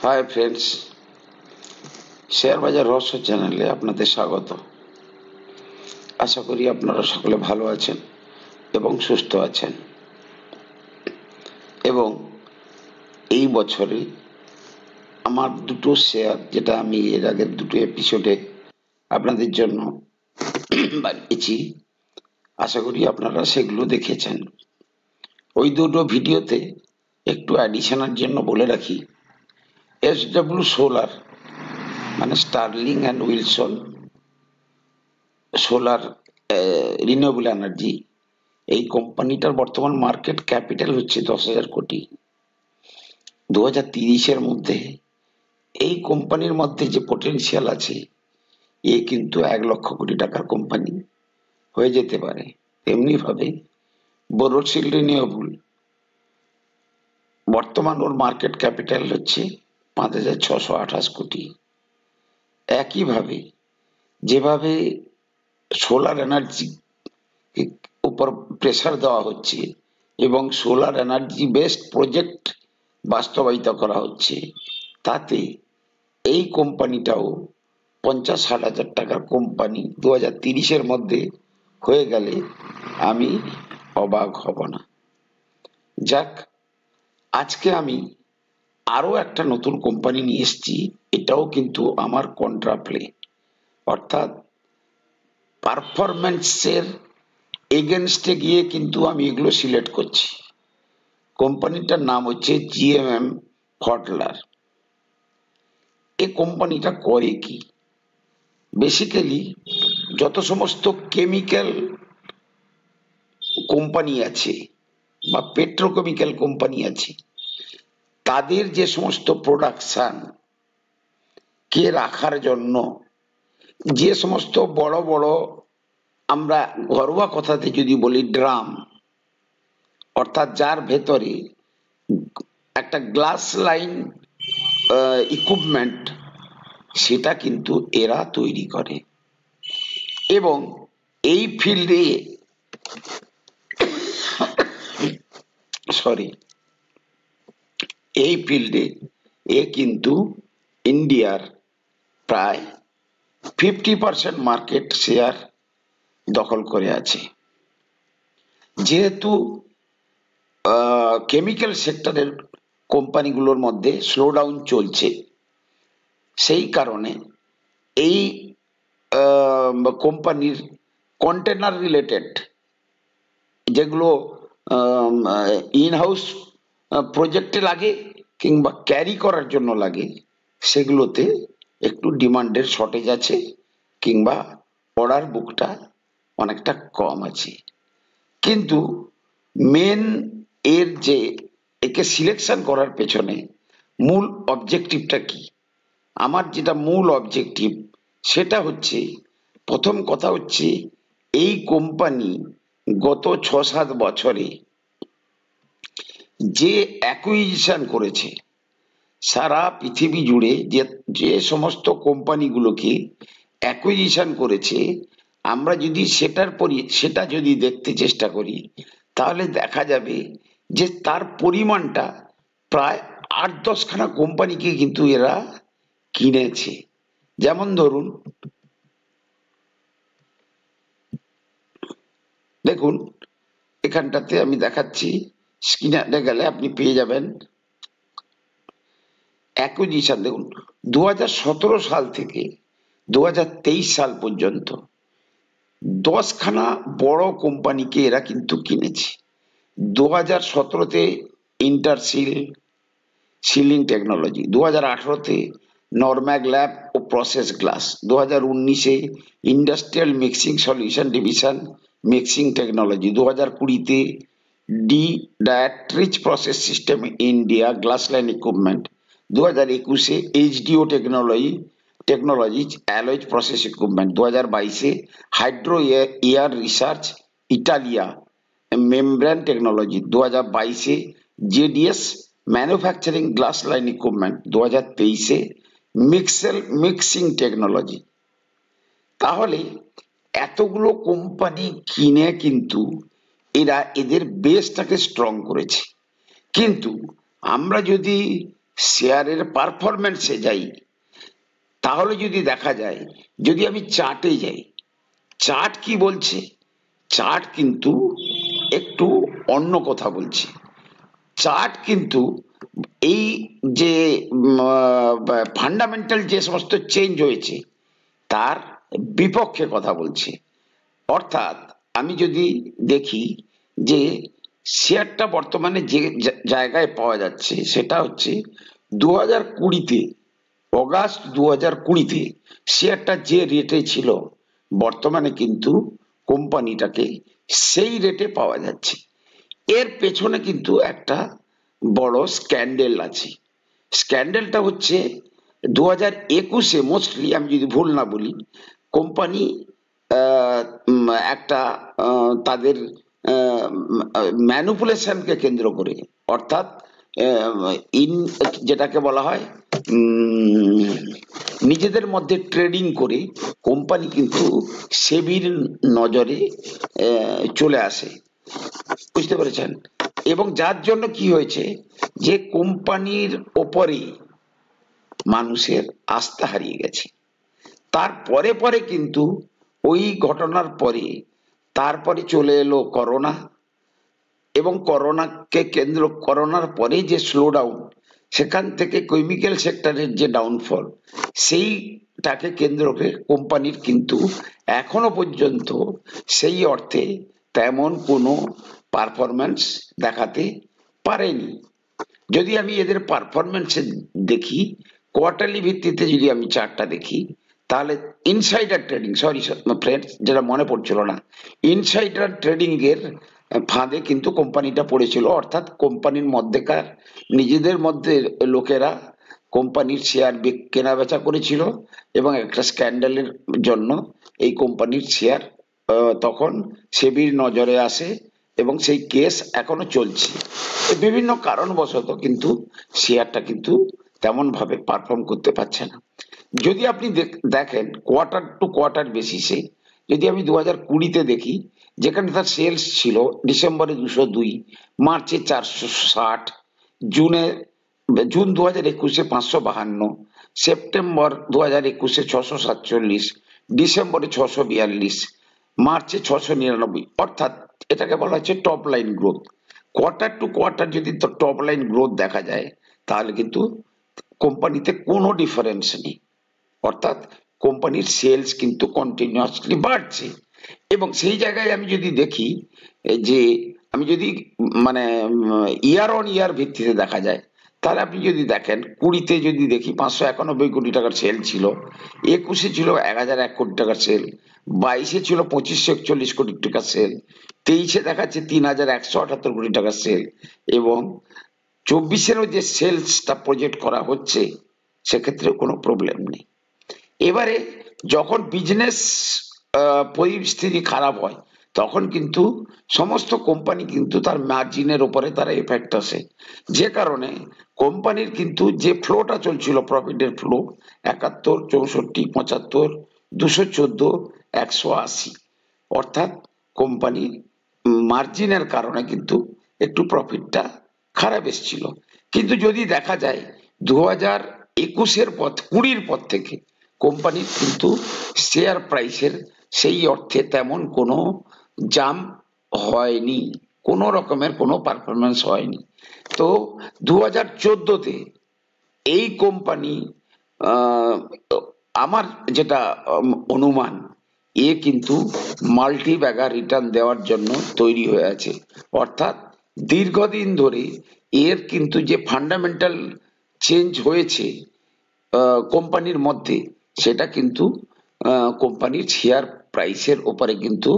Hi friends, share বাজার রহস্য চ্যানেলে আপনাদের স্বাগত। আশা করি আপনারা সকলে ভালো আছেন এবং সুস্থ আছেন। এবং এই বছরে আমার দুটো শেয়ার, যেটা আমি এর আগের দুটো এপিসোডে আপনাদের জন্য বানিয়েছি, আশা করি আপনারা সেগুলো দেখেছেন। ওই দুটো ভিডিওতে একটু অ্যাডিশনের জন্য বলে রাখি, SW সোলার মানে Sterling and Wilson solar renewable energy, এই কোম্পানিটার বর্তমান মার্কেট ক্যাপিটাল হচ্ছে 10,000 কোটি। 2030-এর মধ্যে এই কোম্পানির মধ্যে যে পটেনশিয়াল আছে, এ কিন্তু 1 লক্ষ কোটি টাকার কোম্পানি হয়ে যেতে পারে। এমনি ভাবে বোরোসিল রিনিউয়েবল, বর্তমান ওর মার্কেট ক্যাপিটাল হচ্ছে 5,628 কোটি। একইভাবে যেভাবে সোলার এনার্জি উপর প্রেসার দেওয়া হচ্ছে এবং সোলার এনার্জি বেসড প্রজেক্ট বাস্তবায়িত করা হচ্ছে, তাতে এই কোম্পানিটাও 50-60 হাজার টাকার কোম্পানি 2030-এর মধ্যে হয়ে গেলে আমি অবাক হব না। যাক, আজকে আমি আরো একটা নতুন কোম্পানি নিয়ে এসেছি। এটাও কিন্তু আমার কন্ট্রা প্লে, অর্থাৎ পারফরম্যান্সের এগেনস্টে গিয়ে কিন্তু আমি এগুলো সিলেক্ট করছি। কোম্পানিটার নাম হচ্ছে GMM ফডলার। এই কোম্পানিটা করে কি? বেসিক্যালি যত সমস্ত কেমিক্যাল কোম্পানি আছে বা পেট্রোকেমিক্যাল কোম্পানি আছে, তাদের যে সমস্ত প্রোডাকশন কে রাখার জন্য যে সমস্ত বড় বড়, আমরা ঘরোয়া কথাতে যদি বলি ড্রাম, অর্থাৎ যার ভেতরে একটা গ্লাস লাইন ইকুইপমেন্ট, সেটা কিন্তু এরা তৈরি করে। এবং এই ফিল্ডে এ কিন্তু ইন্ডিয়ার প্রায় 50% মার্কেট শেয়ার দখল করে আছে। যেহেতু কেমিক্যাল সেক্টরের কোম্পানিগুলোর মধ্যে স্লোডাউন চলছে, সেই কারণে এই কোম্পানির কন্টেনার রিলেটেড যেগুলো ইনহাউস প্রজেক্টে লাগে কিংবা ক্যারি করার জন্য লাগে, সেগুলোতে একটু ডিমান্ডের শর্টেজ আছে কিংবা অর্ডার বুকটা অনেকটা কম আছে। কিন্তু মেন এর যে একে সিলেকশন করার পেছনে মূল অবজেক্টিভটা কি? আমার যেটা মূল অবজেক্টিভ সেটা হচ্ছে, প্রথম কথা হচ্ছে এই কোম্পানি গত 6-7 বছরে যে অ্যাকুইজিশন করেছে, সারা পৃথিবী জুড়ে যে সমস্ত কোম্পানিগুলোকে অ্যাকুইজিশন করেছে, আমরা যদি সেটা যদি দেখতে চেষ্টা করি, তাহলে দেখা যাবে যে তার পরিমাণটা প্রায় 8-10খানা কোম্পানিকে কিন্তু এরা কিনেছে। যেমন ধরুন, দেখুন এখানটাতে আমি দেখাচ্ছি, স্ক্রিনে গেলে আপনি পেয়ে যাবেন অ্যাকুইজিশন। দেখুন 2017 সাল থেকে 2023 সাল পর্যন্ত 10খানা বড় কোম্পানিকে এরা কিন্তু কিনেছে। 2017-তে ইন্টারসিল সিলিং টেকনোলজি, 2018-তে নরম্যাগ ল্যাব ও প্রসেস গ্লাস, 2019-এ industrial mixing solution division mixing technology, 2020-তে De Dietrich process system India glass line equipment, 2021-এ HDO technologies alloys process equipment, 2022-এ hydro air research Italia membrane technology, 2022-এ JDS manufacturing glass line equipment, 2023-এ mixing technology. তাহলে এতগুলো company কিনে কিন্তু এরা এদের বেসটাকে স্ট্রং করেছে। কিন্তু আমরা যদি শেয়ারের পারফরমেন্সে যাই, তাহলে যদি দেখা যায়, যদি আমি চার্টে যাই, চার্ট কি বলছে? চার্ট কিন্তু একটু অন্য কথা বলছে। চার্ট কিন্তু এই যে ফান্ডামেন্টাল যে সমস্ত চেঞ্জ হয়েছে তার বিপক্ষে কথা বলছে। অর্থাৎ আমি যদি দেখি যে শেয়ারটা বর্তমানে যে জায়গায় পাওয়া যাচ্ছে সেটা হচ্ছে 2020-তে, অগাস্ট 2020-তে শেয়ারটা যে রেটে ছিল, বর্তমানে কিন্তু কোম্পানিটাকে সেই রেটে পাওয়া যাচ্ছে। এর পেছনে কিন্তু একটা বড় স্ক্যান্ডেল আছে। স্ক্যান্ডেলটা হচ্ছে 2021-এ, মোস্টলি আমি যদি ভুল না বলি, কোম্পানি একটা তাদের ম্যানুপুলেশনকে কেন্দ্র করে, অর্থাৎ ইন যেটাকে বলা হয় নিজেদের মধ্যে ট্রেডিং করে কোম্পানি কিন্তু সেবির নজরে চলে আসে, বুঝতে পেরেছেন? এবং যার জন্য কি হয়েছে, যে কোম্পানির ওপরে মানুষের আস্থা হারিয়ে গেছে। তারপরে পরে কিন্তু ওই ঘটনার পরে তারপরে চলে এলো করোনা, এবং করোনার পরে যে স্লোডাউন, সেখান থেকে কেমিক্যাল সেক্টরের যে ডাউনফল, সেইটাকে কেন্দ্র করে কোম্পানির কিন্তু এখনো পর্যন্ত সেই অর্থে তেমন কোনো পারফরম্যান্স দেখাতে পারেনি। যদি আমি এদের পারফরম্যান্স দেখি, কোয়ার্টারলি ভিত্তিতে যদি আমি চার্টটা দেখি, তাহলে ইনসাইডার ট্রেডিং, সরি ফ্রেন্ডস, যেটা মনে পড়ছিল না, ইনসাইডার ট্রেডিং এর ফাঁদে কিন্তু কোম্পানিটা পড়েছিল। অর্থাৎ কোম্পানির মধ্যেকার নিজেদের মধ্যে লোকেরা কোম্পানির শেয়ার কেনা বেচা করেছিল, এবং একটা স্ক্যান্ডালের জন্য এই কোম্পানির শেয়ার তখন সেবির নজরে আসে, এবং সেই কেস এখনো চলছে। বিভিন্ন কারণবশত কিন্তু শেয়ারটা কিন্তু তেমন ভাবে পারফর্ম করতে পারছে না। যদি আপনি দেখেন কোয়ার্টার টু কোয়ার্টার বেসিসে, যদি আমি 2020-তে দেখি, যেখানে তার সেলস ছিল ডিসেম্বরে 202, মার্চে 460, জুন 2021-এ 552, সেপ্টেম্বর 2021-এ 647, ডিসেম্বরে 642, মার্চে 699। অর্থাৎ এটাকে বলা হচ্ছে top line growth. Quarter to quarter যদি টপ লাইন গ্রোথ দেখা যায়, তাহলে কিন্তু কোম্পানিতে কোনো ডিফারেন্স নেই। অর্থাৎ কোম্পানির সেলস কিন্তু কন্টিনিউয়াসলি বাড়ছে। এবং সেই জায়গায় আমি যদি দেখি যে আমি যদি মানে ইয়ার অন ইয়ার ভিত্তিতে দেখা যায়, তাহলে আপনি যদি দেখেন 20-তে যদি দেখি 591 কোটি টাকার সেল ছিল, 21-এ ছিল 1001 কোটি টাকার সেল, 22-এ ছিল 2541 কোটি টাকার সেল, 23-এ দেখাচ্ছে 3178 কোটি টাকার সেল, এবং 24-এরও যে সেলসটা প্রজেক্ট করা হচ্ছে সেক্ষেত্রে কোনো প্রবলেম নেই। এবারে যখন বিজনেস পরিস্থিতি খারাপ হয়, তখন কিন্তু সমস্ত কোম্পানি কিন্তু তার মার্জিনের উপরে তার এফেক্ট আসে, যে কারণে কোম্পানির কিন্তু যে ফ্লোটা চলছিল, প্রফিটের ফ্লো 71, 64, 75, 214, 180, অর্থাৎ কোম্পানির মার্জিনের কারণে কিন্তু একটু প্রফিটটা খারাপ এসেছিল। কিন্তু যদি দেখা যায় 2021-এর পর, 20-র পর থেকে কোম্পানির কিন্তু শেয়ার প্রাইসের সেই অর্থে তেমন কোনো জাম্প হয়নি, কোনো রকমের কোনো পারফরমেন্স হয়নি। তো 2014-তে এই কোম্পানি, আমার যেটা অনুমান, এ কিন্তু মাল্টি ব্যাগার রিটার্ন দেওয়ার জন্য তৈরি হয়ে আছে। অর্থাৎ দীর্ঘদিন ধরে এর কিন্তু যে ফান্ডামেন্টাল চেঞ্জ হয়েছে কোম্পানির মধ্যে, সেটা কিন্তু কোম্পানির শেয়ার প্রাইসের উপরে কিন্তু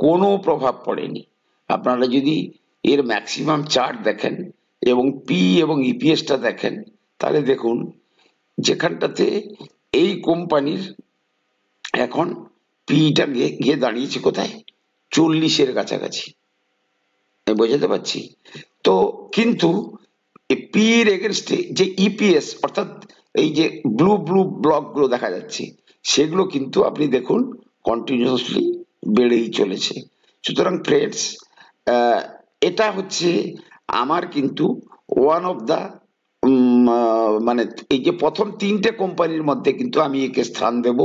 কোনো প্রভাব পড়েনি। আপনারা যদি এর ম্যাক্সিমাম চার্ট দেখেন এবং পি এবং ইপিএসটা দেখেন, তাহলে দেখুন যেখানটাতে এই কোম্পানির এখন পিটা গিয়ে দাঁড়িয়েছে কোথায়, 40-এর কাছাকাছি, আমি বোঝাতে পারছি তো। কিন্তু পি এর এগেনস্টে যে ইপিএস, অর্থাৎ এই যে ব্লু ব্লু ব্লক গুলো দেখা যাচ্ছে, সেগুলো কিন্তু আপনি দেখুন কন্টিনিউয়াসলি বেড়েই চলেছে। সুতরাং ফ্রেন্ডস, এটা হচ্ছে আমার কিন্তু ওয়ান অফ দা মানে এই যে প্রথম তিনটে কোম্পানির মধ্যে কিন্তু আমি একে স্থান দেব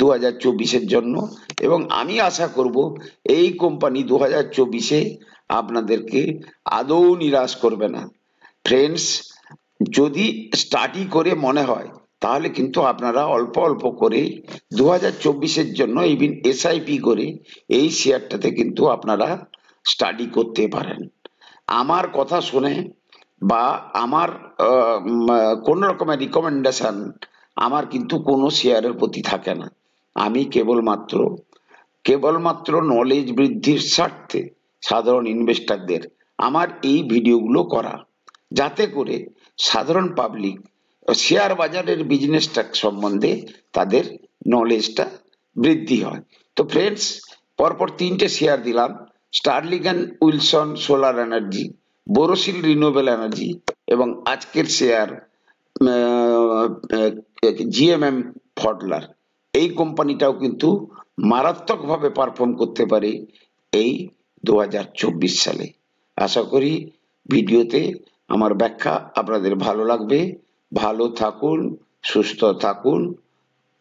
2024-এর জন্য, এবং আমি আশা করব এই কোম্পানি 2024-এ আপনাদেরকে আদৌ নিরাশ করবে না। ফ্রেন্ডস, যদি স্টাডি করে মনে হয় তাহলে কিন্তু আপনারা অল্প অল্প করে 2024-এর জন্য ইভিন এসআইপি করে এই শেয়ারটাতে কিন্তু আপনারা স্টাডি করতে পারেন। আমার কথা শুনে বা আমার কোন রকমের রিকমেন্ডেশন আমার কিন্তু কোনো শেয়ারের প্রতি থাকে না। আমি কেবলমাত্র নলেজ বৃদ্ধির স্বার্থে সাধারণ ইনভেস্টরদের আমার এই ভিডিওগুলো করা, যাতে করে সাধারণ পাবলিক শেয়ার বাজারের বিজনেসটা সম্বন্ধে তাদের নলেজটা বৃদ্ধি হয়। তো ফ্রেন্ডস, পরপর তিনটে শেয়ার দিলাম: starling and Wilson solar energy, Borosil renewable energy, এবং আজকের শেয়ার জিএমএম ফডলার। এই কোম্পানিটাও কিন্তু মারাত্মকভাবে পারফর্ম করতে পারে এই 2024 সালে। আশা করি ভিডিওতে আমার ব্যাখ্যা আপনাদের ভালো লাগবে। ভালো থাকুন, সুস্থ থাকুন।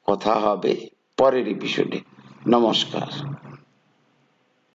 কথা হবে পরের এপিসোডে। নমস্কার।